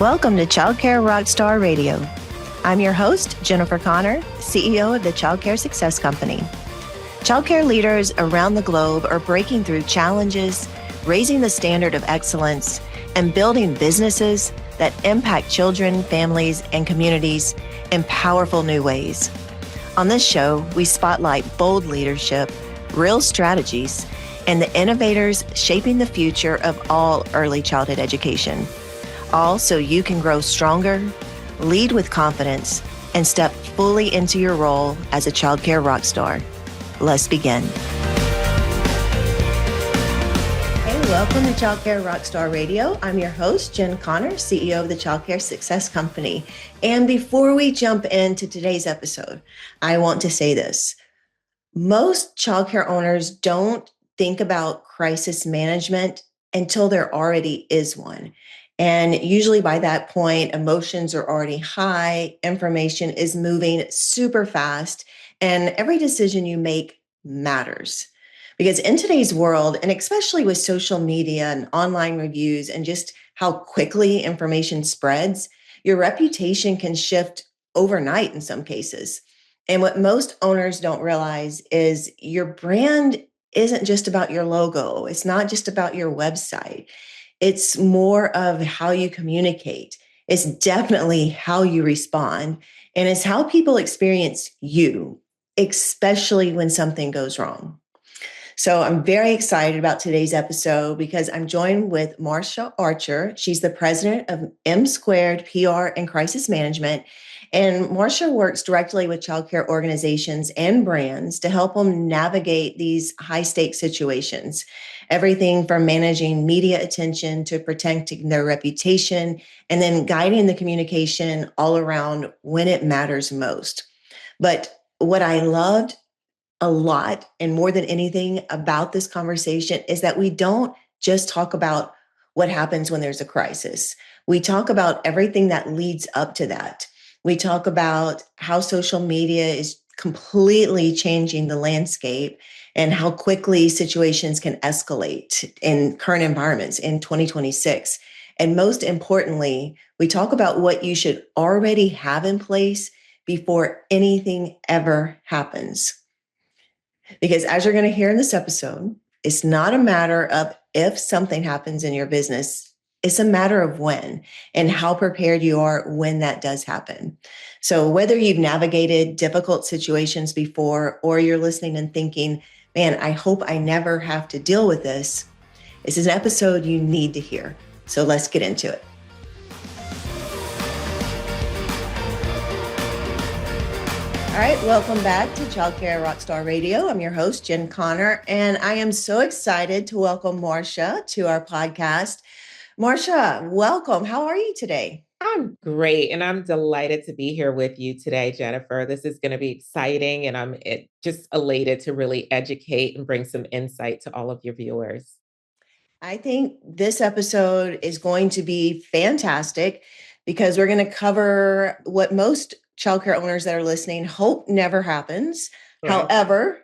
Welcome to Childcare Rockstar Radio. I'm your host, Jennifer Connor, CEO of the Childcare Success Company. Childcare leaders around the globe are breaking through challenges, raising the standard of excellence, and building businesses that impact children, families, and communities in powerful new ways. On this show, we spotlight bold leadership, real strategies, and the innovators shaping the future of all early childhood education. All so you can grow stronger, lead with confidence, and step fully into your role as a childcare rock star. Let's begin. Hey, welcome to Childcare Rockstar Radio. I'm your host, Jen Connor, CEO of the Childcare Success Company. And before we jump into today's episode, I want to say this. Most childcare owners don't think about crisis management until there already is one. And usually by that point, emotions are already high, information is moving super fast, and every decision you make matters. Because in today's world, and especially with social media and online reviews and just how quickly information spreads, your reputation can shift overnight in some cases. And what most owners don't realize is your brand isn't just about your logo. It's not just about your website. It's more of how you communicate. It's definitely how you respond. And it's how people experience you, especially when something goes wrong. So I'm very excited about today's episode because I'm joined with Marsha Archer. She's the president of M Squared PR and Crisis Management. And Marsha works directly with childcare organizations and brands to help them navigate these high-stakes situations. Everything from managing media attention to protecting their reputation and then guiding the communication all around when it matters most. But what I loved a lot and more than anything about this conversation is that we don't just talk about what happens when there's a crisis. We talk about everything that leads up to that. We talk about how social media is completely changing the landscape and how quickly situations can escalate in current environments in 2026. And most importantly, we talk about what you should already have in place before anything ever happens. Because as you're going to hear in this episode, it's not a matter of if something happens in your business. It's a matter of when and how prepared you are when that does happen. So whether you've navigated difficult situations before or you're listening and thinking, man, I hope I never have to deal with this, this is an episode you need to hear. So let's get into it. All right, welcome back to Childcare Rockstar Radio. I'm your host, Jen Connor, and I am so excited to welcome Marsha to our podcast. Marsha, welcome. How are you today? I'm great, and I'm delighted to be here with you today, Jennifer. This is going to be exciting, and I'm just elated to really educate and bring some insight to all of your viewers. I think this episode is going to be fantastic because we're going to cover what most childcare owners that are listening hope never happens. Right. However,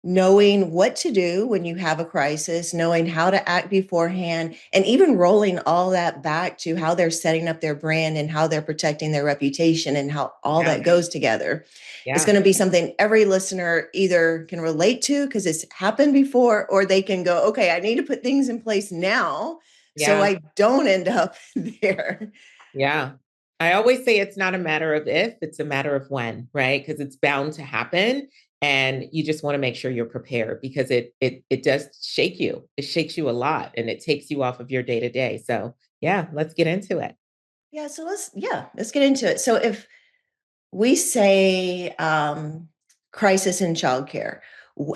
knowing what to do when you have a crisis, knowing how to act beforehand, and even rolling all that back to how they're setting up their brand and how they're protecting their reputation and how all that goes together. It's going to be something every listener either can relate to because it's happened before, or they can go, okay, I need to put things in place now so I don't end up there. Yeah. I always say it's not a matter of if, it's a matter of when, right? Because it's bound to happen. And you just want to make sure you're prepared because it does shake you. It shakes you a lot and it takes you off of your day to day. So yeah, let's get into it. Yeah. So let's get into it. So if we say crisis in childcare,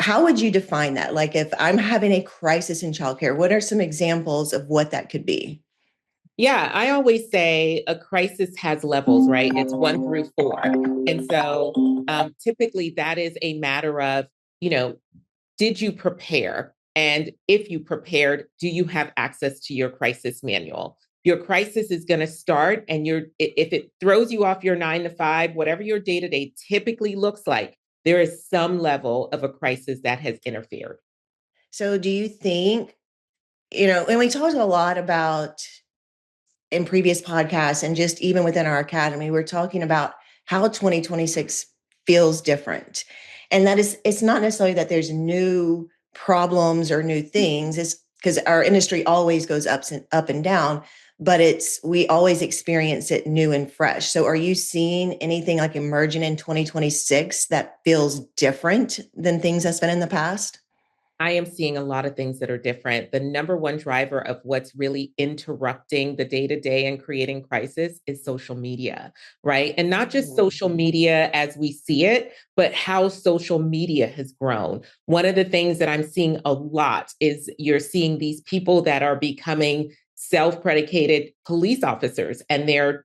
how would you define that? Like if I'm having a crisis in childcare, what are some examples of what that could be? Yeah, I always say a crisis has levels, right? It's 1 through 4. And so typically that is a matter of, did you prepare? And if you prepared, do you have access to your crisis manual? Your crisis is going to start and if it throws you off your 9 to 5, whatever your day-to-day typically looks like, there is some level of a crisis that has interfered. So do you think, and we talked a lot about in previous podcasts and just even within our academy, we're talking about how 2026 feels different. And that is, it's not necessarily that there's new problems or new things. It's because our industry always goes up and down, but we always experience it new and fresh. So are you seeing anything like emerging in 2026 that feels different than things that's been in the past? I am seeing a lot of things that are different. The number one driver of what's really interrupting the day to day and creating crisis is social media, right? And not just social media as we see it, but how social media has grown. One of the things that I'm seeing a lot is you're seeing these people that are becoming self predicated police officers, and they're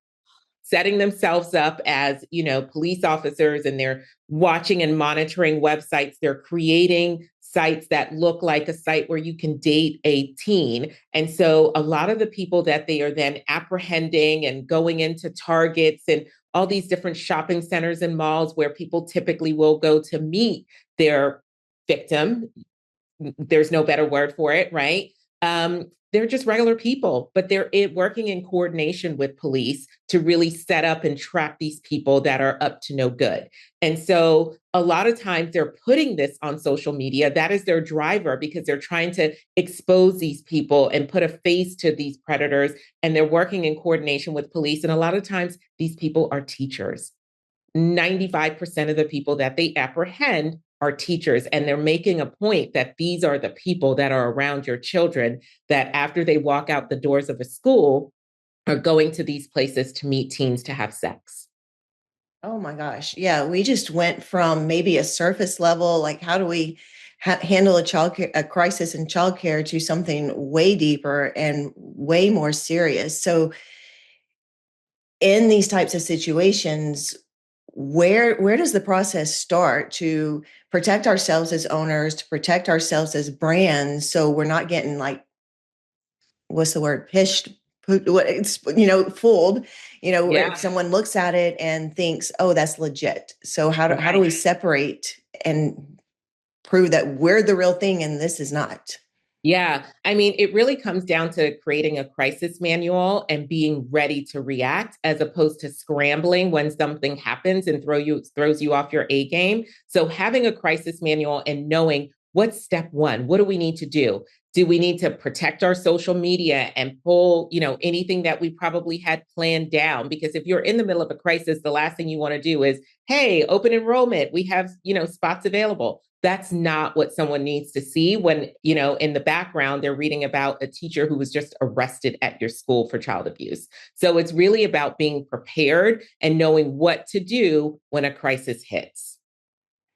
setting themselves up as, police officers, and they're watching and monitoring websites. They're creating sites that look like a site where you can date a teen. And so a lot of the people that they are then apprehending and going into Targets and all these different shopping centers and malls where people typically will go to meet their victim, there's no better word for it, right? They're just regular people, but they're working in coordination with police to really set up and trap these people that are up to no good. And so a lot of times they're putting this on social media. That is their driver, because they're trying to expose these people and put a face to these predators. And they're working in coordination with police. And a lot of times these people are teachers. 95% of the people that they apprehend are teachers. And they're making a point that these are the people that are around your children, that after they walk out the doors of a school are going to these places to meet teens to have sex. Oh my gosh. Yeah, we just went from maybe a surface level, like how do we handle a crisis in childcare, to something way deeper and way more serious. So in these types of situations, where does the process start to protect ourselves as owners, to protect ourselves as brands, so we're not getting like, what's the word, pished, it's, fooled, Yeah. if someone looks at it and thinks, oh, that's legit. So how do we separate and prove that we're the real thing and this is not? Yeah. I mean, it really comes down to creating a crisis manual and being ready to react, as opposed to scrambling when something happens and throws you off your A game. So having a crisis manual and knowing what's step one, what do we need to do? Do we need to protect our social media and pull, anything that we probably had planned down? Because if you're in the middle of a crisis, the last thing you want to do is, hey, open enrollment, we have, spots available. That's not what someone needs to see when, in the background, they're reading about a teacher who was just arrested at your school for child abuse. So it's really about being prepared and knowing what to do when a crisis hits.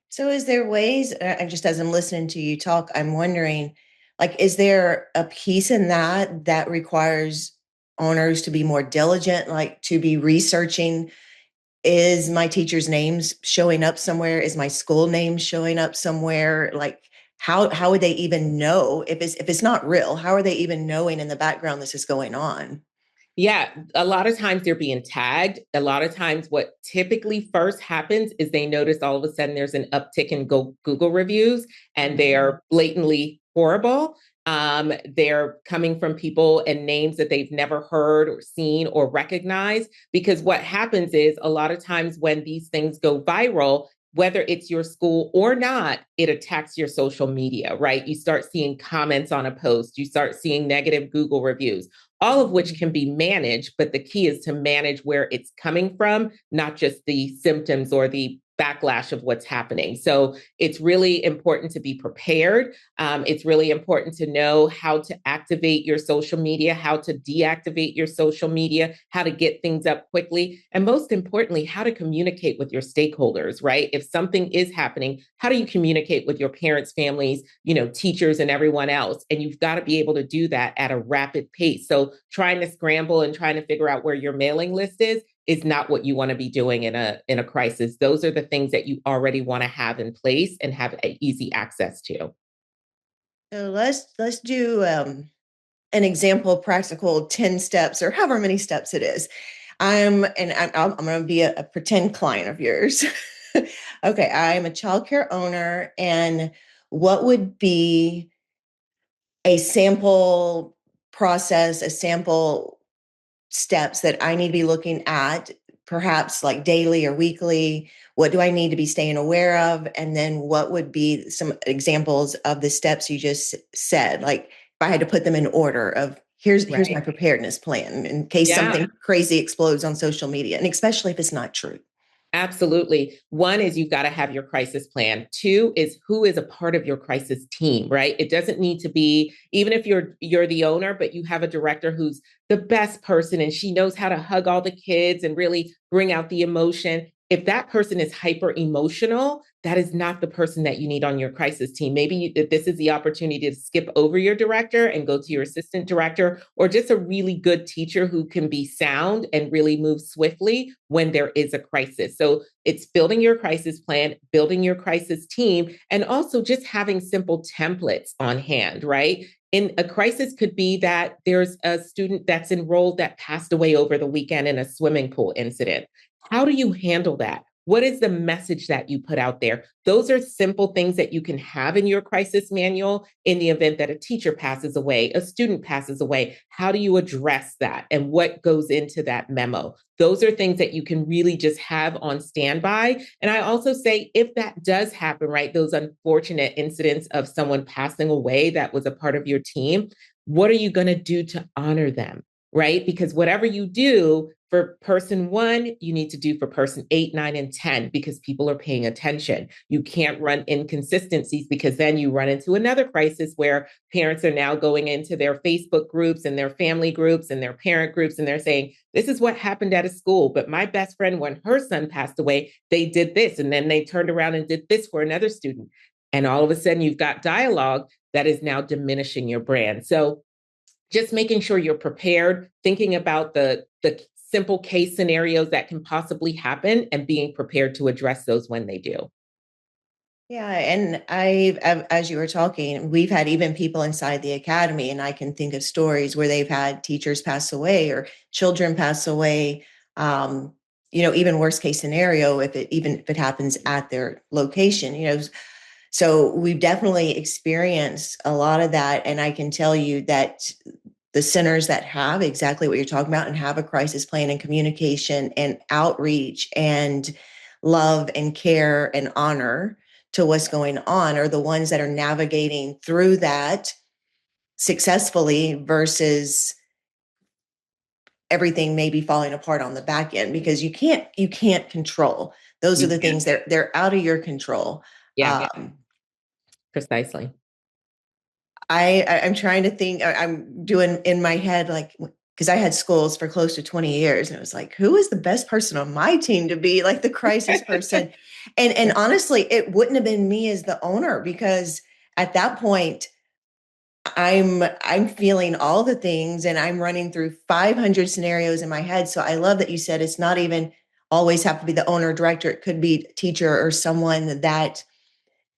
So is there ways, just as I'm listening to you talk, I'm wondering, like, is there a piece in that requires owners to be more diligent, like to be researching, is my teacher's names showing up somewhere? Is my school name showing up somewhere? Like, how would they even know if it's not real? How are they even knowing in the background this is going on? Yeah, a lot of times they're being tagged. A lot of times, what typically first happens is they notice all of a sudden there's an uptick in Google reviews, and they're blatantly horrible. They're coming from people and names that they've never heard or seen or recognized. Because what happens is a lot of times when these things go viral, whether it's your school or not, it attacks your social media, right? You start seeing comments on a post, you start seeing negative Google reviews, all of which can be managed. But the key is to manage where it's coming from, not just the symptoms or the backlash of what's happening. So it's really important to be prepared. It's really important to know how to activate your social media, how to deactivate your social media, how to get things up quickly, and most importantly, how to communicate with your stakeholders, right? If something is happening, how do you communicate with your parents, families, teachers, and everyone else? And you've got to be able to do that at a rapid pace. So trying to scramble and trying to figure out where your mailing list is not what you want to be doing in a crisis. Those are the things that you already want to have in place and have easy access to. So let's do an example, practical 10 steps or however many steps it is. I'm going to be a pretend client of yours. Okay, I'm a childcare owner, and what would be a sample process, a sample steps that I need to be looking at, perhaps like daily or weekly? What do I need to be staying aware of? And then what would be some examples of the steps you just said? Like if I had to put them in order of here's my Right. preparedness plan in case Yeah. something crazy explodes on social media, and especially if it's not true. Absolutely. One is you've got to have your crisis plan. Two is who is a part of your crisis team, right? It doesn't need to be, even if you're the owner, but you have a director who's the best person and she knows how to hug all the kids and really bring out the emotion. If that person is hyper emotional, that is not the person that you need on your crisis team. Maybe this is the opportunity to skip over your director and go to your assistant director, or just a really good teacher who can be sound and really move swiftly when there is a crisis. So it's building your crisis plan, building your crisis team, and also just having simple templates on hand, right? In a crisis could be that there's a student that's enrolled that passed away over the weekend in a swimming pool incident. How do you handle that? What is the message that you put out there? Those are simple things that you can have in your crisis manual in the event that a teacher passes away, a student passes away. How do you address that? And what goes into that memo? Those are things that you can really just have on standby. And I also say, if that does happen, right, those unfortunate incidents of someone passing away that was a part of your team, what are you going to do to honor them? Right? Because whatever you do for person one, you need to do for person 8, 9, and 10 because people are paying attention. You can't run inconsistencies because then you run into another crisis where parents are now going into their Facebook groups and their family groups and their parent groups and they're saying, this is what happened at a school. But my best friend, when her son passed away, they did this. And then they turned around and did this for another student. And all of a sudden, you've got dialogue that is now diminishing your brand. So just making sure you're prepared, thinking about the simple case scenarios that can possibly happen and being prepared to address those when they do. Yeah, and as you were talking, we've had even people inside the academy, and I can think of stories where they've had teachers pass away or children pass away. Um, even worst case scenario, if it happens at their location, so we've definitely experienced a lot of that, and I can tell you that the centers that have exactly what you're talking about and have a crisis plan and communication and outreach and love and care and honor to what's going on are the ones that are navigating through that successfully versus everything maybe falling apart on the back end because you can't control those are You the can. things they're out of your control. Yeah, um, precisely. I'm trying to think. I'm doing in my head like because I had schools for close to 20 years, and it was like, who is the best person on my team to be like the crisis person? And honestly, it wouldn't have been me as the owner because at that point, I'm feeling all the things, and I'm running through 500 scenarios in my head. So I love that you said it's not even always have to be the owner or director. It could be teacher or someone that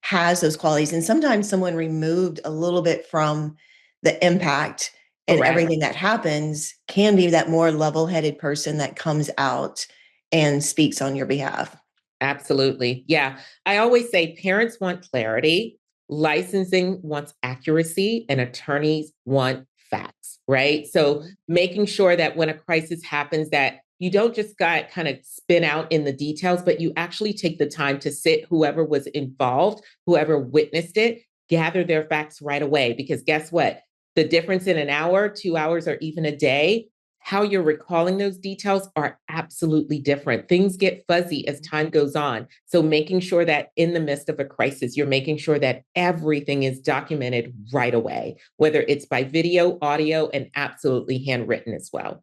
has those qualities. And sometimes someone removed a little bit from the impact and Correct. everything that happens can be that more level headed person that comes out and speaks on your behalf. Absolutely. Yeah. I always say parents want clarity, licensing wants accuracy, and attorneys want facts, right? So making sure that when a crisis happens that you don't just got kind of spin out in the details, but you actually take the time to sit whoever was involved, whoever witnessed it, gather their facts right away. Because guess what? The difference in an hour, 2 hours, or even a day, how you're recalling those details are absolutely different. Things get fuzzy as time goes on. So making sure that in the midst of a crisis, you're making sure that everything is documented right away, whether it's by video, audio, and absolutely handwritten as well.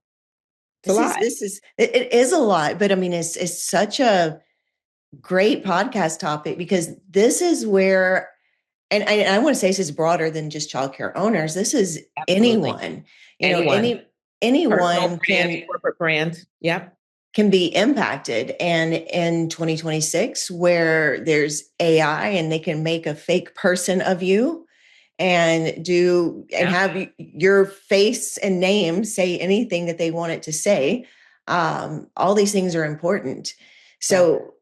It's a lot. It is a lot, but I mean, it's such a great podcast topic because this is where, and I want to say this is broader than just childcare owners. This is Absolutely. anyone, Anyone, personal anyone brand, corporate brand. Yep. can be impacted. And in 2026, where there's AI and they can make a fake person of you and Yeah. have your face and name say anything that they want it to say, all these things are important. Yeah. So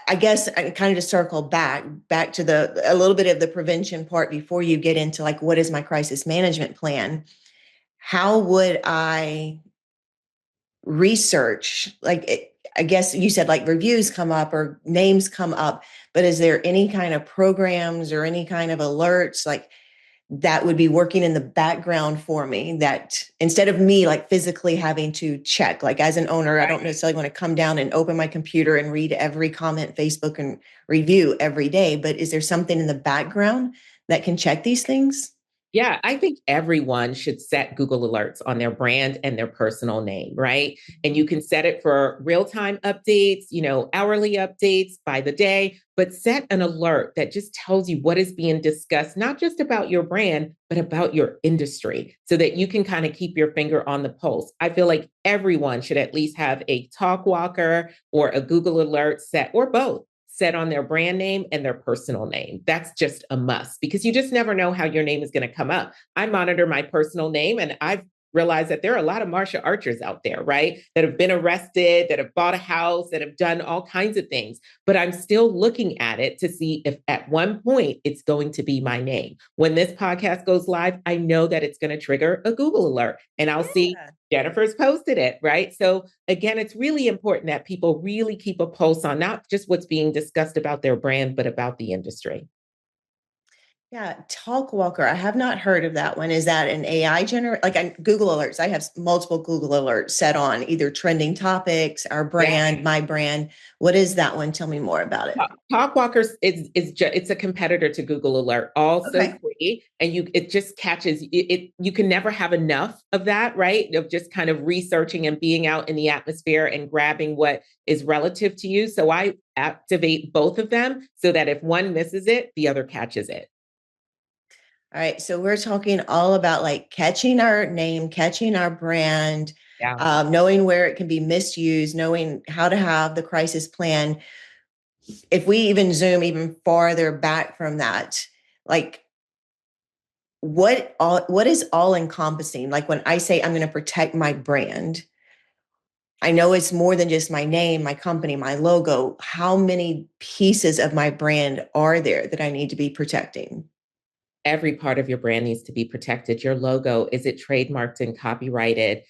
I guess I kind of just circle back to a little bit of the prevention part before you get into like, what is my crisis management plan? How would I research? I guess you said like reviews come up or names come up, but is there any kind of programs or any kind of alerts like that would be working in the background for me, that instead of me like physically having to check, like as an owner, I don't necessarily want to come down and open my computer and read every comment, Facebook and review every day, but is there something in the background that can check these things? Yeah, I think everyone should set Google Alerts on their brand and their personal name, right? And you can set it for real-time updates, hourly updates by the day, but set an alert that just tells you what is being discussed, not just about your brand, but about your industry, so that you can kind of keep your finger on the pulse. I feel like everyone should at least have a talk walker or a Google Alert set, or both, set on their brand name and their personal name. That's just a must, because you just never know how your name is going to come up. I monitor my personal name, and I've realized that there are a lot of Marsha Archers out there, right? That have been arrested, that have bought a house, that have done all kinds of things. But I'm still looking at it to see if at one point it's going to be my name. When this podcast goes live, I know that it's going to trigger a Google alert, and I'll see Jennifer's posted it, right? So again, it's really important that people really keep a pulse on not just what's being discussed about their brand, but about the industry. Yeah, Talk Walker. I have not heard of that one. Is that an AI generate? Google Alerts. I have multiple Google Alerts set on either trending topics, our Yeah. brand, my brand. What is that one? Tell me more about it. Talkwalkers it's a competitor to Google Alert, also Okay. free, and it just catches it. You can never have enough of that, right? Of just kind of researching and being out in the atmosphere and grabbing what is relative to you. So I activate both of them so that if one misses it, the other catches it. All right. So we're talking all about like catching our name, catching our brand, Yeah. knowing where it can be misused, knowing how to have the crisis plan. If we even zoom even farther back from that, like what is all encompassing? Like when I say I'm going to protect my brand, I know it's more than just my name, my company, my logo. How many pieces of my brand are there that I need to be protecting? Every part of your brand needs to be protected. Your logo, is it trademarked and copyrighted?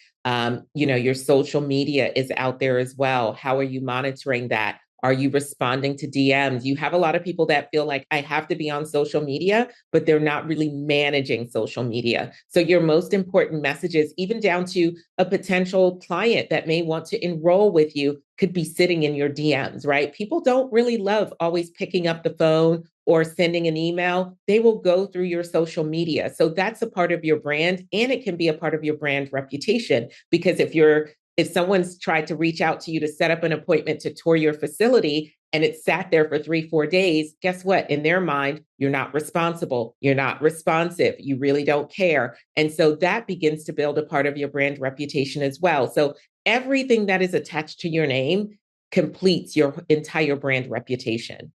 Your social media is out there as well. How are you monitoring that? Are you responding to DMs? You have a lot of people that feel like I have to be on social media, but they're not really managing social media. So your most important messages, even down to a potential client that may want to enroll with you, could be sitting in your DMs, right? People don't really love always picking up the phone or sending an email. They will go through your social media. So that's a part of your brand, and it can be a part of your brand reputation, because if someone's tried to reach out to you to set up an appointment to tour your facility and it sat there for 3-4 days, guess what? In their mind, you're not responsible. You're not responsive. You really don't care. And so that begins to build a part of your brand reputation as well. So everything that is attached to your name completes your entire brand reputation.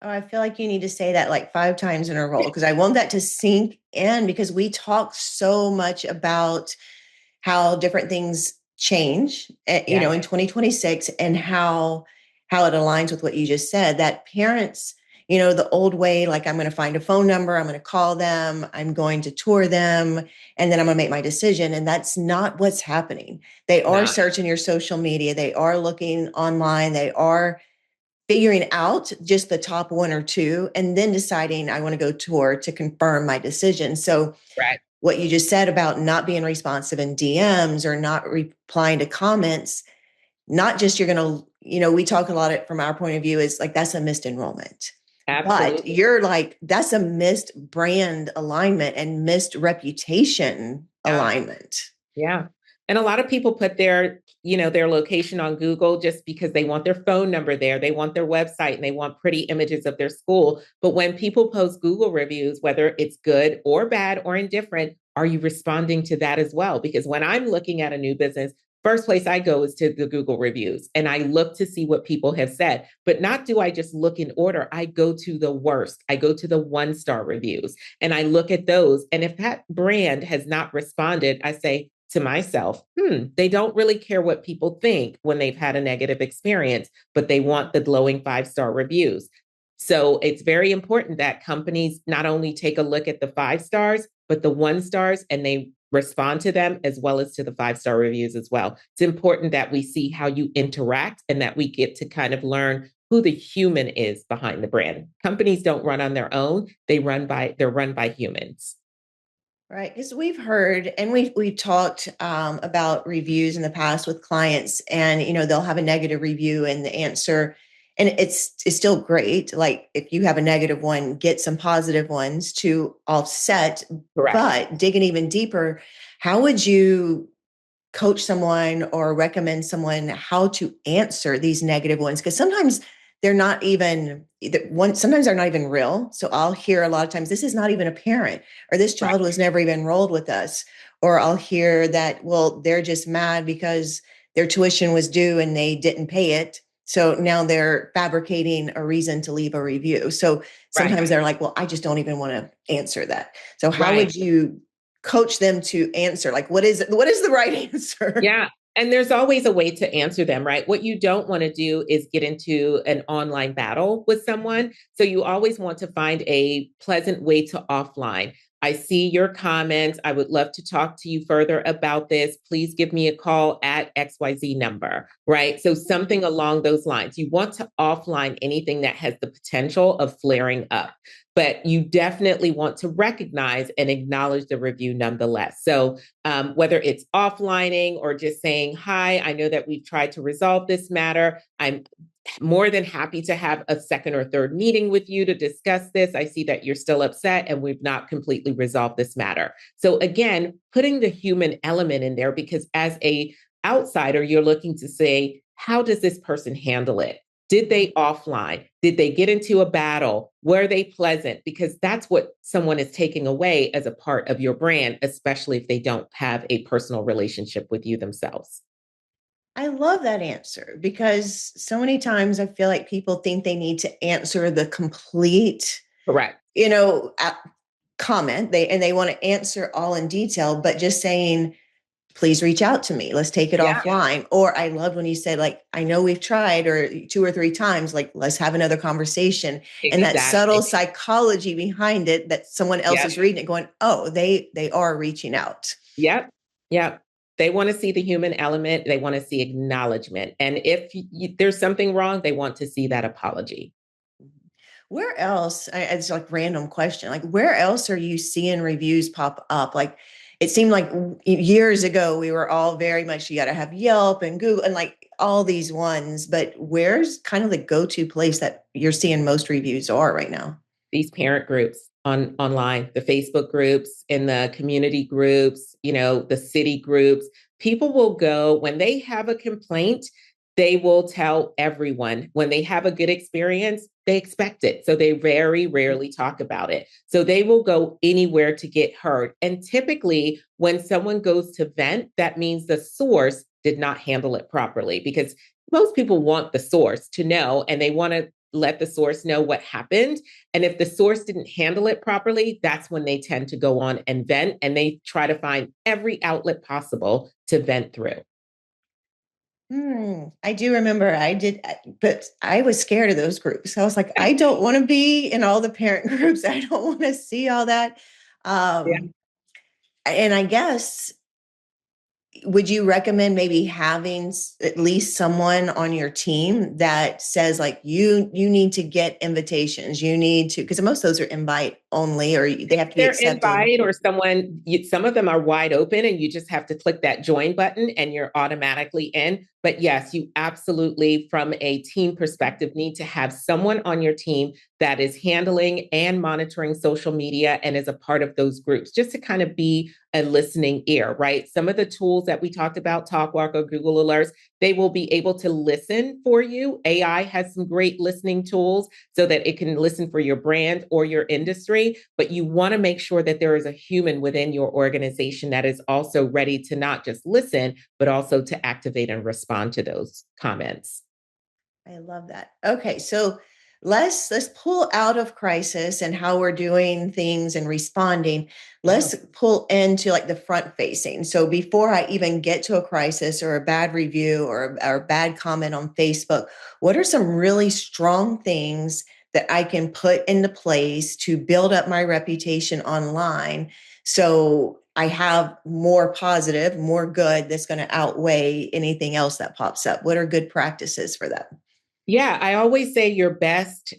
Oh, I feel like you need to say that like 5 times in a row because I want that to sink in because we talk so much about how different things change, in 2026 and how it aligns with what you just said, that parents, the old way, like I'm going to find a phone number, I'm going to call them, I'm going to tour them, and then I'm going to make my decision. And that's not what's happening. They are Not searching your social media. They are looking online. They are figuring out just the top one or two and then deciding I want to go tour to confirm my decision. So right. what you just said about not being responsive in DMs or not replying to comments, not just you're going to, we talk a lot from our point of view is like, that's a missed enrollment. But Absolutely. you're like, that's a missed brand alignment and missed reputation Yeah. alignment. Yeah. And a lot of people put their location on Google just because they want their phone number there. They want their website and they want pretty images of their school. But when people post Google reviews, whether it's good or bad or indifferent, are you responding to that as well? Because when I'm looking at a new business, first place I go is to the Google reviews and I look to see what people have said. But not do I just look in order. I go to the worst. I go to the 1-star reviews and I look at those. And if that brand has not responded, I say, to myself, they don't really care what people think when they've had a negative experience, but they want the glowing 5-star reviews. So it's very important that companies not only take a look at the 5 stars, but the 1 stars, and they respond to them as well as to the 5-star reviews as well. It's important that we see how you interact and that we get to kind of learn who the human is behind the brand. Companies don't run on their own. They're run by humans. Right, because we've heard and we've talked about reviews in the past with clients, and they'll have a negative review, and the answer, and it's still great. Like if you have a negative one, get some positive ones to offset. Correct. But digging even deeper, how would you coach someone or recommend someone how to answer these negative ones? Because sometimes they're not even sometimes they're not even real. So I'll hear a lot of times, this is not even a parent, or this Right. child was never even enrolled with us. Or I'll hear that, well, they're just mad because their tuition was due and they didn't pay it. So now they're fabricating a reason to leave a review. So Right. sometimes they're like, well, I just don't even want to answer that. So how Right. would you coach them to answer? Like, what is the right answer? Yeah. And there's always a way to answer them, right? What you don't want to do is get into an online battle with someone. So you always want to find a pleasant way to offline. I see your comments. I would love to talk to you further about this. Please give me a call at XYZ number, right? So something along those lines. You want to offline anything that has the potential of flaring up, but you definitely want to recognize and acknowledge the review nonetheless. So whether it's offlining or just saying, hi, I know that we've tried to resolve this matter. I'm more than happy to have a second or third meeting with you to discuss this. I see that you're still upset and we've not completely resolved this matter. So again, putting the human element in there, because as a outsider, you're looking to say, how does this person handle it? Did they offline? Did they get into a battle? Were they pleasant? Because that's what someone is taking away as a part of your brand, especially if they don't have a personal relationship with you themselves. I love that answer, because so many times I feel like people think they need to answer the complete, Correct. you know, uh, comment. They want to answer all in detail, but just saying, please reach out to me. Let's take it Yeah, offline. Or I love when you said, like, I know we've tried, or two or three times, like, let's have another conversation. And that subtle exactly. psychology behind it, that someone else Yep. is reading it going, oh, they are reaching out. Yep. Yep. They want to see the human element. They want to see acknowledgement. And if there's something wrong, they want to see that apology. Where else? It's like random question. Like, where else are you seeing reviews pop up? Like, it seemed like years ago we were all very much, you got to have Yelp and Google and like all these ones. But where's kind of the go-to place that you're seeing most reviews are right now? These parent groups online, the Facebook groups, in the community groups, the city groups. People will go when they have a complaint, they will tell everyone. When they have a good experience, they expect it. So they very rarely talk about it. So they will go anywhere to get heard. And typically, when someone goes to vent, that means the source did not handle it properly, because most people want the source to know, and they want to let the source know what happened. And if the source didn't handle it properly, that's when they tend to go on and vent, and they try to find every outlet possible to vent through. I do remember I did, but I was scared of those groups. I was like, I don't want to be in all the parent groups. I don't want to see all that. Yeah. Um, and I guess, would you recommend maybe having at least someone on your team that says, like, you need to get invitations, you need to, because most of those are invite only, or they have to be They're accepted. invite, or some of them are wide open and you just have to click that join button and you're automatically in. But yes, you absolutely, from a team perspective, need to have someone on your team that is handling and monitoring social media and is a part of those groups, just to kind of be a listening ear, right? Some of the tools that we talked about, TalkWalk or Google Alerts, they will be able to listen for you. AI has some great listening tools so that it can listen for your brand or your industry, but you want to make sure that there is a human within your organization that is also ready to not just listen, but also to activate and respond to those comments. I love that. Okay, so let's pull out of crisis and how we're doing things and responding. Yeah. Let's pull into like the front facing. So before I even get to a crisis or a bad review or a bad comment on Facebook, what are some really strong things that I can put into place to build up my reputation online? So I have more positive, more good that's going to outweigh anything else that pops up? What are good practices for that? Yeah, I always say your best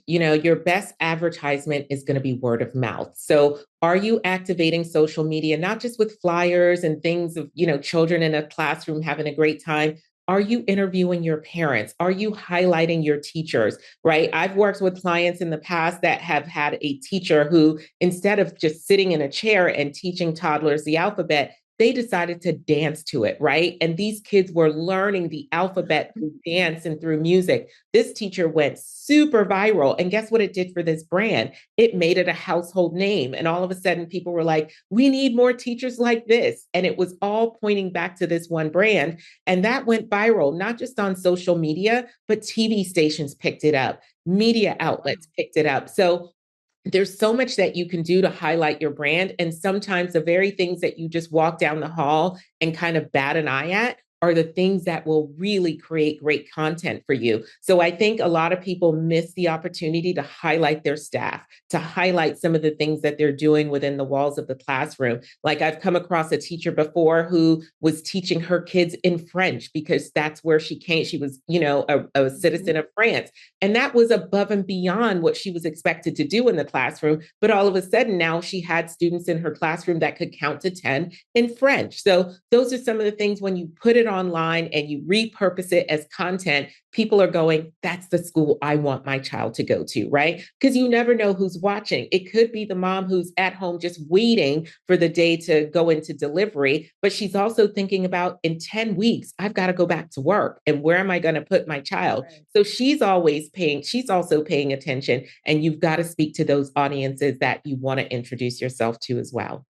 advertisement is going to be word of mouth. So, are you activating social media, not just with flyers and things of, children in a classroom having a great time? Are you interviewing your parents? Are you highlighting your teachers? Right. I've worked with clients in the past that have had a teacher who, instead of just sitting in a chair and teaching toddlers the alphabet, they decided to dance to it, right? And these kids were learning the alphabet through dance and through music. This teacher went super viral. And guess what it did for this brand? It made it a household name. And all of a sudden, people were like, we need more teachers like this. And it was all pointing back to this one brand. And that went viral, not just on social media, but TV stations picked it up, media outlets picked it up. So there's so much that you can do to highlight your brand. And sometimes the very things that you just walk down the hall and kind of bat an eye at are the things that will really create great content for you. So I think a lot of people miss the opportunity to highlight their staff, to highlight some of the things that they're doing within the walls of the classroom. Like I've come across a teacher before who was teaching her kids in French because that's where she came. She was, a citizen of France. And that was above and beyond what she was expected to do in the classroom. But all of a sudden now she had students in her classroom that could count to 10 in French. So those are some of the things when you put it online and you repurpose it as content, people are going, that's the school I want my child to go to, right? Because you never know who's watching. It could be the mom who's at home just waiting for the day to go into delivery, but she's also thinking about in 10 weeks, I've got to go back to work. And where am I going to put my child? Right. So she's also paying attention. And you've got to speak to those audiences that you want to introduce yourself to as well.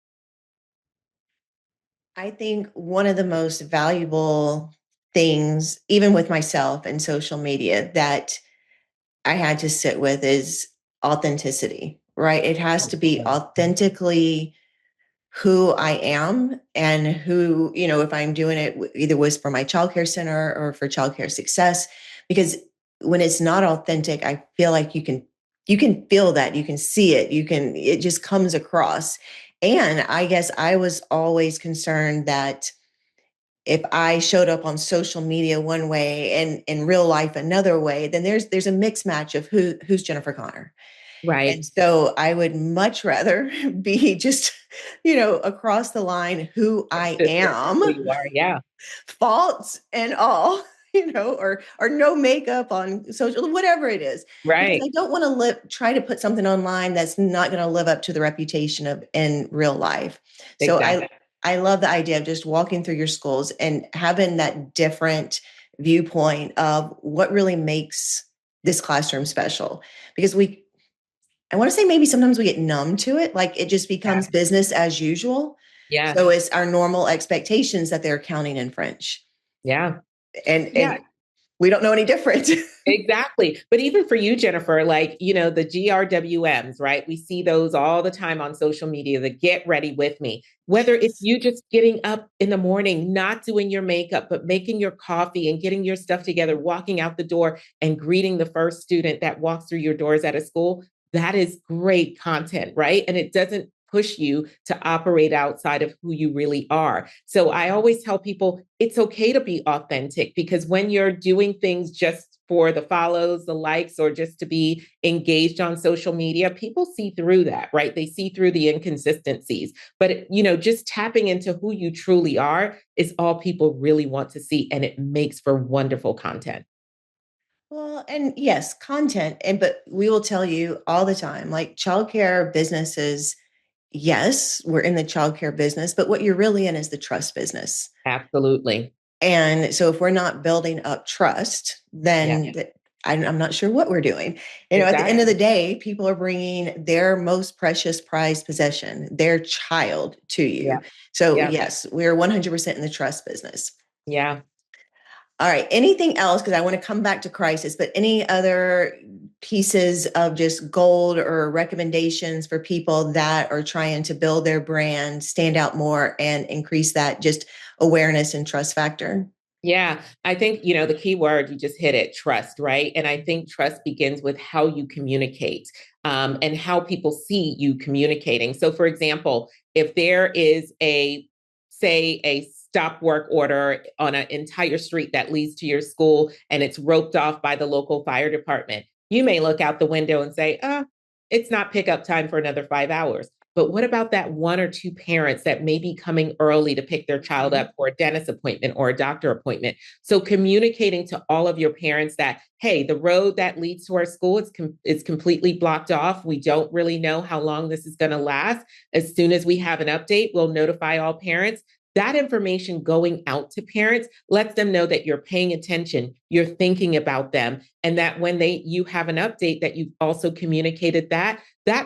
I think one of the most valuable things, even with myself and social media, that I had to sit with is authenticity, right? It has to be authentically who I am and who, if I'm doing it either was for my childcare center or for childcare success, because when it's not authentic, I feel like you can feel that, you can see it, it just comes across. And I guess I was always concerned that if I showed up on social media one way and in real life another way, then there's a mixed match of who's Jennifer Connor. Right. And so I would much rather be just, across the line who I am, who you are. Yeah. faults and all, or no makeup on social, whatever it is. Because Right. I don't want to try to put something online that's not going to live up to the reputation of in real life. So Exactly. I love the idea of just walking through your schools and having that different viewpoint of what really makes this classroom special. Because I want to say maybe sometimes we get numb to it. Like it just becomes business as usual. Yeah. So it's our normal expectations that they're counting in French. Yeah. And we don't know any different. Exactly. But even for you, Jennifer, like, the GRWMs, right? We see those all the time on social media, the get ready with me. Whether it's you just getting up in the morning, not doing your makeup, but making your coffee and getting your stuff together, walking out the door and greeting the first student that walks through your doors at a school, that is great content, right? And it doesn't push you to operate outside of who you really are. So I always tell people it's okay to be authentic because when you're doing things just for the follows, the likes, or just to be engaged on social media, people see through that, right? They see through the inconsistencies. But, just tapping into who you truly are is all people really want to see. And it makes for wonderful content. Well, and yes, content. But we will tell you all the time, like childcare businesses, yes, we're in the childcare business, but what you're really in is the trust business. Absolutely. And so if we're not building up trust, then I'm not sure what we're doing. At the end of the day, people are bringing their most precious prized possession, their child to you. Yeah. So yes, we're 100% in the trust business. Yeah. All right. Anything else? Because I want to come back to crisis, but any other pieces of just gold or recommendations for people that are trying to build their brand, stand out more, and increase that just awareness and trust factor? Yeah, I think, the key word, you just hit it, trust, right? And I think trust begins with how you communicate. and how people see you communicating. So, for example, if there is say, a stop work order on an entire street that leads to your school and it's roped off by the local fire department, you may look out the window and say, it's not pickup time for another 5 hours. But what about that one or two parents that may be coming early to pick their child up for a dentist appointment or a doctor appointment? So communicating to all of your parents that, hey, the road that leads to our school is completely blocked off. We don't really know how long this is going to last. As soon as we have an update, we'll notify all parents. That information going out to parents lets them know that you're paying attention, you're thinking about them, and that when you have an update that you've also communicated that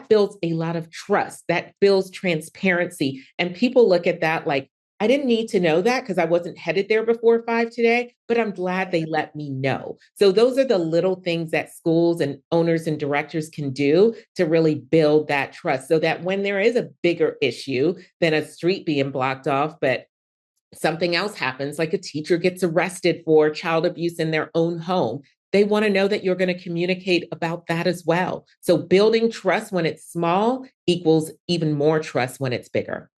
builds a lot of trust, that builds transparency. And people look at that like, I didn't need to know that because I wasn't headed there before 5 today, but I'm glad they let me know. So those are the little things that schools and owners and directors can do to really build that trust so that when there is a bigger issue than a street being blocked off, but something else happens, like a teacher gets arrested for child abuse in their own home, they want to know that you're going to communicate about that as well. So building trust when it's small equals even more trust when it's bigger.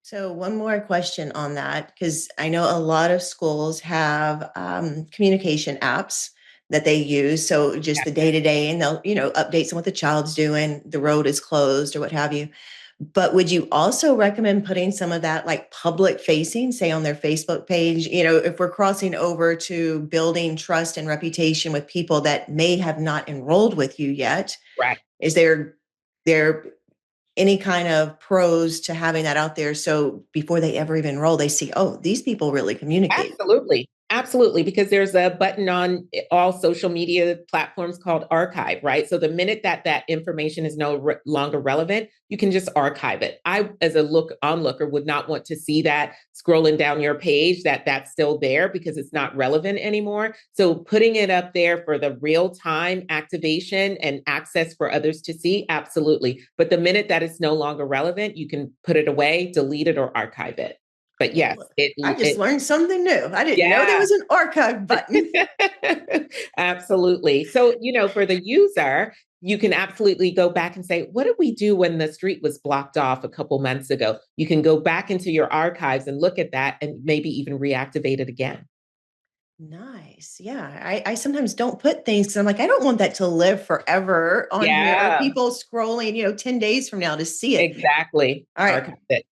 So one more question on that, because I know a lot of schools have communication apps that they use. So just the day to day, and they'll, updates on what the child's doing, the road is closed or what have you. But would you also recommend putting some of that like public facing, say on their Facebook page, if we're crossing over to building trust and reputation with people that may have not enrolled with you yet? Right. Is there any kind of pros to having that out there? So before they ever even enroll, they see, oh, these people really communicate. Absolutely. Absolutely. Because there's a button on all social media platforms called archive, right? So the minute that information is no longer relevant, you can just archive it. I, as a onlooker, would not want to see that scrolling down your page that's still there because it's not relevant anymore. So putting it up there for the real time activation and access for others to see, absolutely. But the minute that it's no longer relevant, you can put it away, delete it, or archive it. But yes, I just learned something new. I didn't know there was an archive button. Absolutely. So, for the user, you can absolutely go back and say, what did we do when the street was blocked off a couple months ago? You can go back into your archives and look at that and maybe even reactivate it again. Nice. Yeah. I sometimes don't put things because I'm like, I don't want that to live forever on here, or people scrolling, 10 days from now to see it. Exactly. All right. Archive it.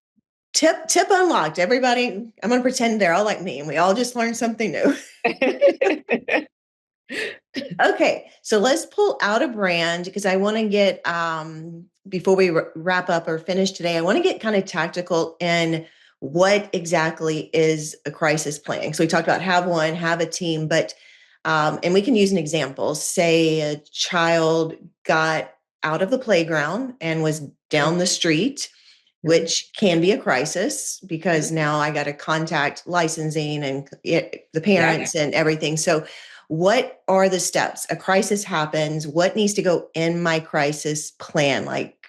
Tip unlocked. Everybody, I'm going to pretend they're all like me and we all just learned something new. Okay, so let's pull out a brand because I want to get, before we wrap up or finish today, I want to get kind of tactical in what exactly is a crisis plan. So we talked about have one, have a team, but, and we can use an example. Say a child got out of the playground and was down the street, which can be a crisis because now I got to contact licensing and the parents and everything. So what are the steps? A crisis happens. What needs to go in my crisis plan? Like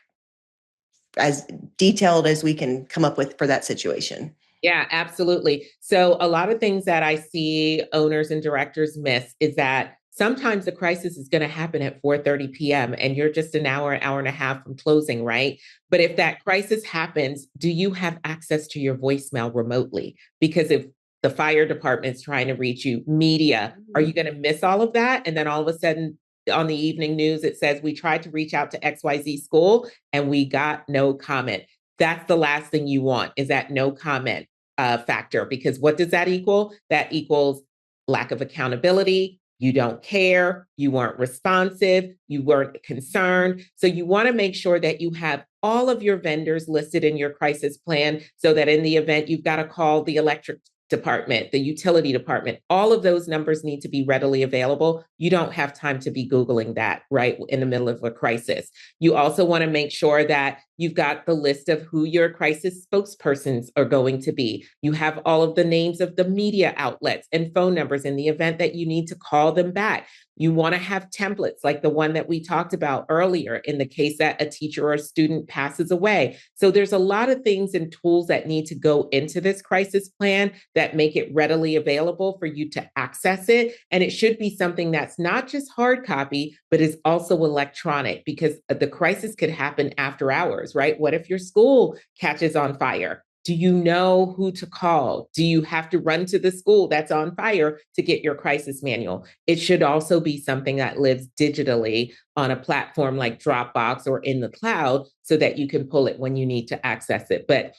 as detailed as we can come up with for that situation. Yeah, absolutely. So a lot of things that I see owners and directors miss is that sometimes the crisis is going to happen at 4:30 p.m. and you're just an hour and a half from closing, right? But if that crisis happens, do you have access to your voicemail remotely? Because if the fire department's trying to reach you, media, are you going to miss all of that? And then all of a sudden on the evening news, it says we tried to reach out to XYZ school and we got no comment. That's the last thing you want, is that no comment factor, because what does that equal? That equals lack of accountability. You don't care. You weren't responsive. You weren't concerned. So you want to make sure that you have all of your vendors listed in your crisis plan so that in the event you've got to call the electric department, the utility department, all of those numbers need to be readily available. You don't have time to be Googling that right in the middle of a crisis. You also want to make sure that you've got the list of who your crisis spokespersons are going to be. You have all of the names of the media outlets and phone numbers in the event that you need to call them back. You want to have templates like the one that we talked about earlier in the case that a teacher or a student passes away. So there's a lot of things and tools that need to go into this crisis plan that make it readily available for you to access it. And it should be something that's not just hard copy, but is also electronic, because the crisis could happen after hours, right? What if your school catches on fire? Do you know who to call? Do you have to run to the school that's on fire to get your crisis manual? It should also be something that lives digitally on a platform like Dropbox or in the cloud so that you can pull it when you need to access it. But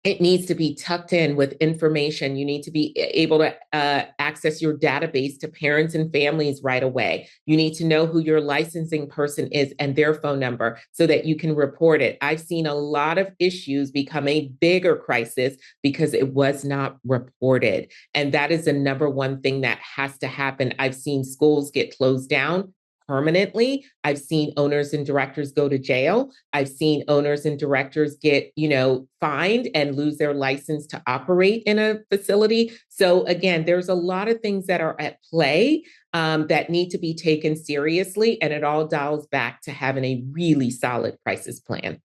it needs to be tucked in with information. You need to be able to access your database to parents and families right away. You need to know who your licensing person is and their phone number so that you can report it. I've seen a lot of issues become a bigger crisis because it was not reported. And that is the number one thing that has to happen. I've seen schools get closed down permanently. I've seen owners and directors go to jail. I've seen owners and directors get, fined and lose their license to operate in a facility. So again, there's a lot of things that are at play that need to be taken seriously. And it all dials back to having a really solid crisis plan.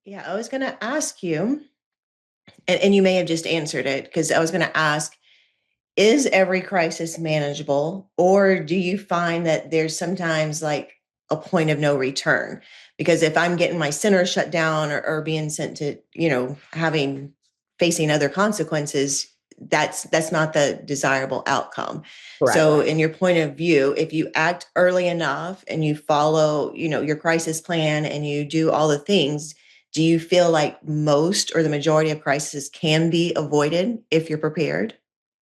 Yeah, I was going to ask you, and you may have just answered it because I was going to ask, is every crisis manageable, or do you find that there's sometimes like a point of no return? Because if I'm getting my center shut down or being sent to, having facing other consequences, that's not the desirable outcome. Correct. So in your point of view, if you act early enough and you follow, your crisis plan and you do all the things, do you feel like most or the majority of crises can be avoided if you're prepared?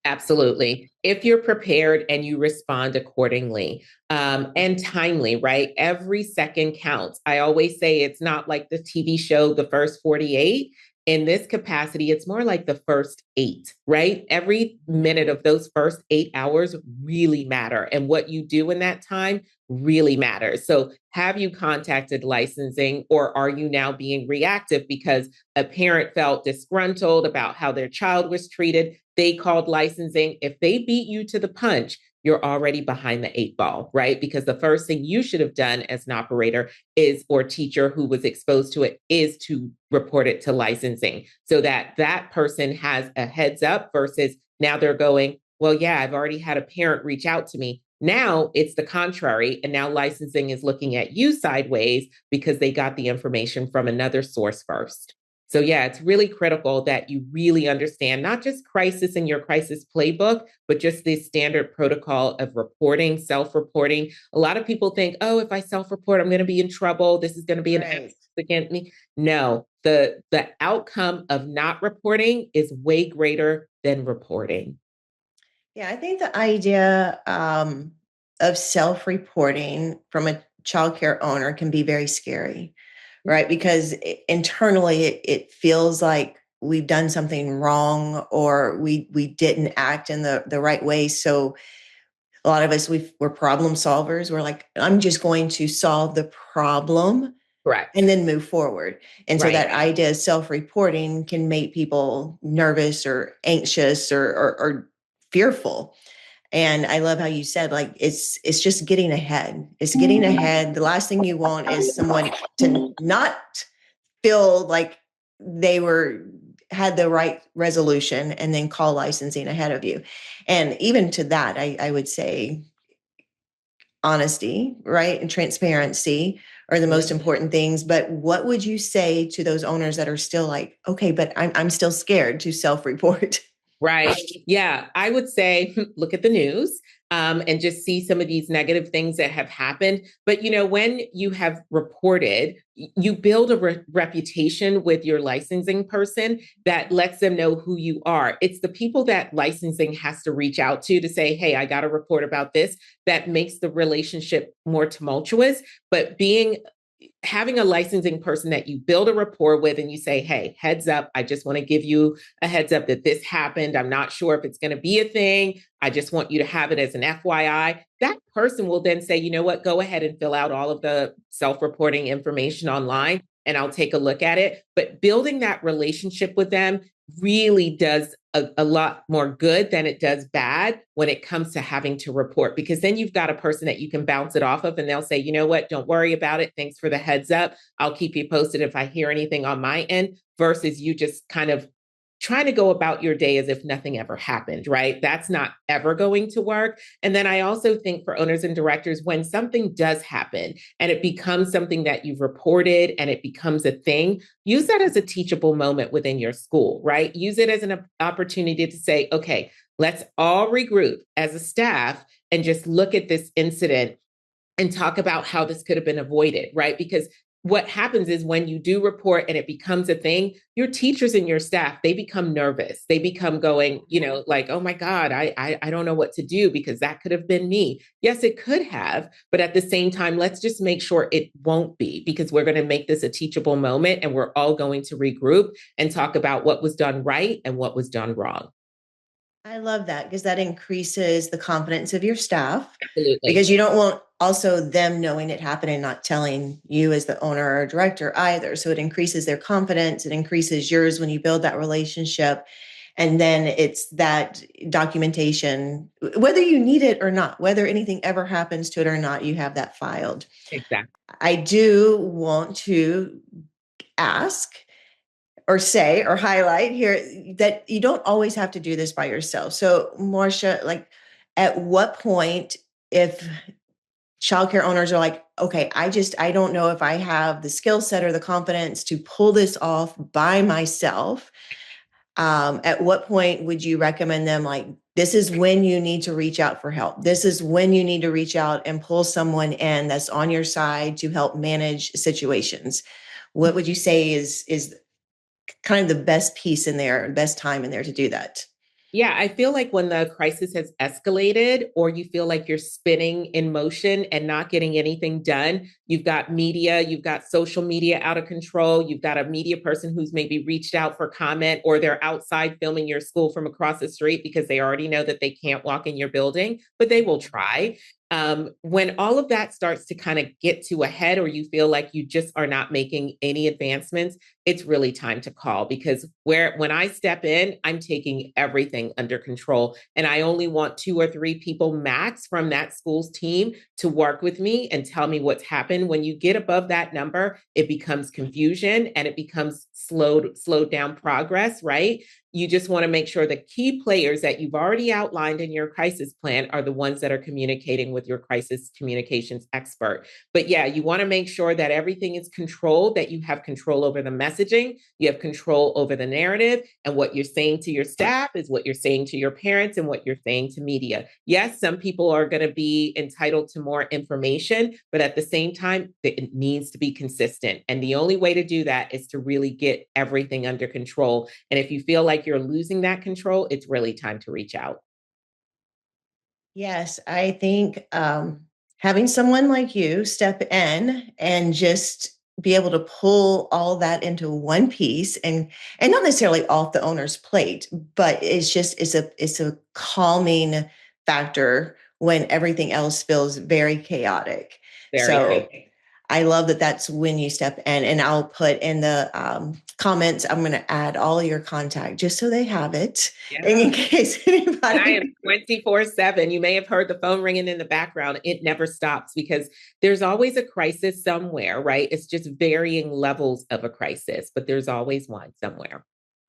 Absolutely. If you're prepared and you respond accordingly and timely, right? Every second counts. I always say it's not like the TV show, The First 48. In this capacity, it's more like the first 8, right? Every minute of those first 8 hours really matter. And what you do in that time really matters. So have you contacted licensing, or are you now being reactive because a parent felt disgruntled about how their child was treated? They called licensing. If they beat you to the punch, you're already behind the 8 ball, right? Because the first thing you should have done as an operator is, or teacher who was exposed to it, is to report it to licensing so that that person has a heads up versus now they're going, well, yeah, I've already had a parent reach out to me. Now it's the contrary. And now licensing is looking at you sideways because they got the information from another source first. So yeah, it's really critical that you really understand not just crisis in your crisis playbook, but just the standard protocol of reporting, self-reporting. A lot of people think, oh, if I self-report, I'm going to be in trouble. This is going to be an act against me. No, the outcome of not reporting is way greater than reporting. Yeah, I think the idea of self-reporting from a childcare owner can be very scary, right? Because internally it feels like we've done something wrong or we didn't act in the right way. So a lot of us, we're problem solvers. We're like, I'm just going to solve the problem Correct. and then move forward. And so Right. that idea of self-reporting can make people nervous or anxious or fearful. And I love how you said, like, it's just getting ahead. It's getting ahead. The last thing you want is someone to not feel like they had the right resolution and then call licensing ahead of you. And even to that, I would say honesty, right? And transparency are the most important things. But what would you say to those owners that are still like, okay, but I'm still scared to self-report? Right. Yeah. I would say, look at the news and just see some of these negative things that have happened. But, when you have reported, you build a reputation with your licensing person that lets them know who you are. It's the people that licensing has to reach out to say, hey, I got a report about this, that makes the relationship more tumultuous. But having a licensing person that you build a rapport with and you say, hey, heads up, I just want to give you a heads up that this happened. I'm not sure if it's going to be a thing. I just want you to have it as an FYI. That person will then say, you know what, go ahead and fill out all of the self-reporting information online. and I'll take a look at it. But building that relationship with them really does a lot more good than it does bad when it comes to having to report, because then you've got a person that you can bounce it off of and they'll say, you know what, don't worry about it. Thanks for the heads up. I'll keep you posted if I hear anything on my end, versus you just kind of trying to go about your day as if nothing ever happened, right? That's not ever going to work. And then I also think for owners and directors, when something does happen and it becomes something that you've reported and it becomes a thing, use that as a teachable moment within your school, right? Use it as an opportunity to say, okay, let's all regroup as a staff and just look at this incident and talk about how this could have been avoided, right? Because what happens is when you do report and it becomes a thing, your teachers and your staff, they become nervous. They become going, like, oh my God, I don't know what to do because that could have been me. Yes, it could have, but at the same time, let's just make sure it won't be, because we're going to make this a teachable moment and we're all going to regroup and talk about what was done right and what was done wrong. I love that because that increases the confidence of your staff, Absolutely. because you don't want also them knowing it happened and not telling you as the owner or director either. So it increases their confidence. It increases yours when you build that relationship. And then it's that documentation, whether you need it or not, whether anything ever happens to it or not, you have that filed. Exactly. I do want to ask or say or highlight here that you don't always have to do this by yourself. So, Marsha, like, at what point, if childcare owners are like, okay, I don't know if I have the skill set or the confidence to pull this off by myself, at what point would you recommend them, like, this is when you need to reach out for help? This is when you need to reach out and pull someone in that's on your side to help manage situations. What would you say is kind of the best piece in there, best time in there to do that? Yeah, I feel like when the crisis has escalated or you feel like you're spinning in motion and not getting anything done, you've got media, you've got social media out of control, you've got a media person who's maybe reached out for comment, or they're outside filming your school from across the street because they already know that they can't walk in your building, but they will try. When all of that starts to kind of get to a head, or you feel like you just are not making any advancements, it's really time to call, because when I step in, I'm taking everything under control. And I only want 2 or 3 people max from that school's team to work with me and tell me what's happened. When you get above that number, it becomes confusion and it becomes slowed down progress, right? You just want to make sure the key players that you've already outlined in your crisis plan are the ones that are communicating with your crisis communications expert. But yeah, you want to make sure that everything is controlled, that you have control over the messaging, you have control over the narrative, and what you're saying to your staff is what you're saying to your parents and what you're saying to media. Yes, some people are going to be entitled to more information, but at the same time, it needs to be consistent. And the only way to do that is to really get everything under control. And if you feel like you're losing that control, it's really time to reach out. Yes, I think having someone like you step in and just be able to pull all that into one piece, and not necessarily off the owner's plate, but it's a calming factor when everything else feels very chaotic. Very So chaotic. I love that that's when you step in, and I'll put in the comments, I'm going to add all your contact just so they have it in Yeah. case And I am anybody. 24/7. You may have heard the phone ringing in the background. It never stops because there's always a crisis somewhere, right? It's just varying levels of a crisis, but there's always one somewhere.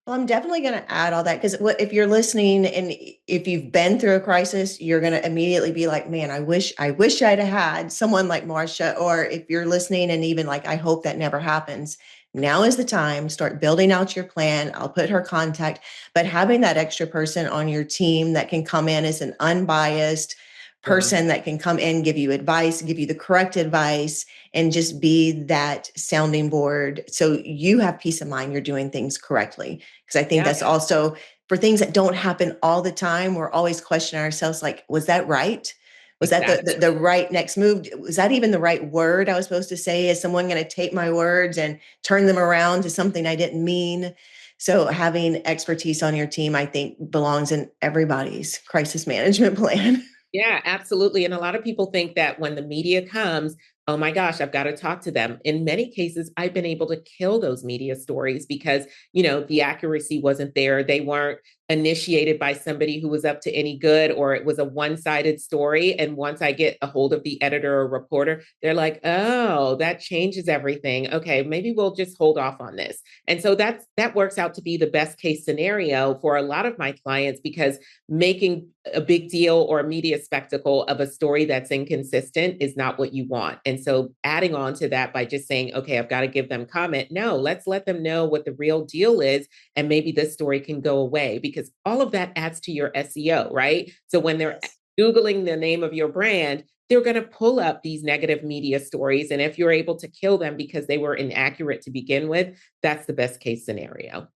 Well, I'm definitely going to add all that, because if you're listening and if you've been through a crisis, you're going to immediately be like, man, I wish I'd have had someone like Marsha. Or if you're listening and even like, I hope that never happens. Now is the time. Start building out your plan. I'll put her contact, but having that extra person on your team that can come in as an unbiased Yeah. person that can come in, give you advice, give you the correct advice, and just be that sounding board so you have peace of mind you're doing things correctly. Because I think Yeah. that's also for things that don't happen all the time. We're always questioning ourselves, like, was that right? Was that the, Exactly. the, the right next move? Was that even the right word I was supposed to say? Is someone going to take my words and turn them around to something I didn't mean? So having expertise on your team, I think, belongs in everybody's crisis management plan. Yeah, absolutely. And a lot of people think that when the media comes, oh my gosh, I've got to talk to them. In many cases, I've been able to kill those media stories because, the accuracy wasn't there. They weren't initiated by somebody who was up to any good, or it was a one-sided story. And once I get a hold of the editor or reporter, they're like, oh, that changes everything. Okay, maybe we'll just hold off on this. And so that works out to be the best case scenario for a lot of my clients, because making a big deal or a media spectacle of a story that's inconsistent is not what you want. And so adding on to that by just saying, okay, I've got to give them comment. No, let's let them know what the real deal is. And maybe this story can go away, because all of that adds to your SEO, right? So when they're Googling the name of your brand, they're going to pull up these negative media stories. And if you're able to kill them because they were inaccurate to begin with, that's the best case scenario.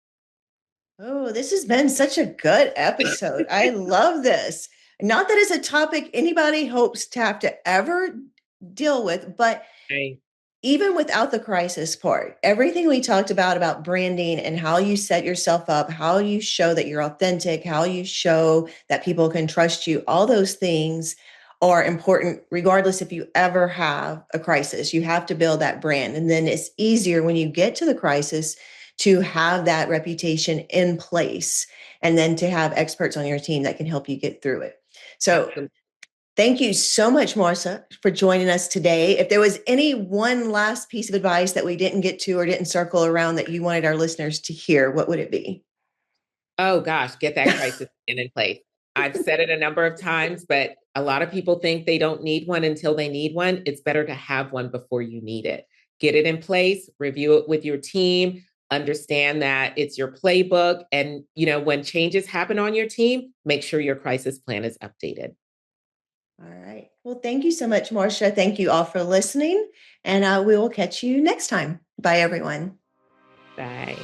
Oh, this has been such a good episode. I love this. Not that it's a topic anybody hopes to have to ever deal with, but Right. even without the crisis part, everything we talked about branding and how you set yourself up, how you show that you're authentic, how you show that people can trust you, all those things are important regardless if you ever have a crisis. You have to build that brand. And then it's easier when you get to the crisis to have that reputation in place, and then to have experts on your team that can help you get through it. So Absolutely. thank you so much, Marsha, for joining us today. If there was any one last piece of advice that we didn't get to or didn't circle around that you wanted our listeners to hear, what would it be? Oh gosh, get that crisis in place. I've said it a number of times, but a lot of people think they don't need one until they need one. It's better to have one before you need it. Get it in place, review it with your team, understand that it's your playbook. And, when changes happen on your team, make sure your crisis plan is updated. All right. Well, thank you so much, Marsha. Thank you all for listening. And we will catch you next time. Bye, everyone. Bye.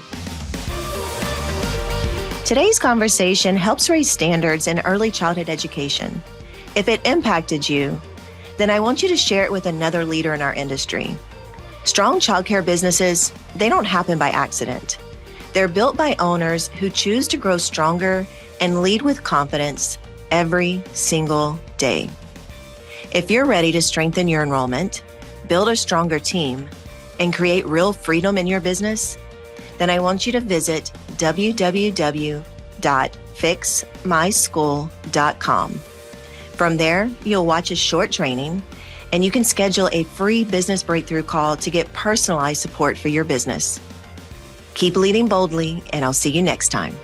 Today's conversation helps raise standards in early childhood education. If it impacted you, then I want you to share it with another leader in our industry. Strong childcare businesses, they don't happen by accident. They're built by owners who choose to grow stronger and lead with confidence every single day. If you're ready to strengthen your enrollment, build a stronger team, and create real freedom in your business, then I want you to visit www.fixmyschool.com. From there, you'll watch a short training, and you can schedule a free business breakthrough call to get personalized support for your business. Keep leading boldly, and I'll see you next time.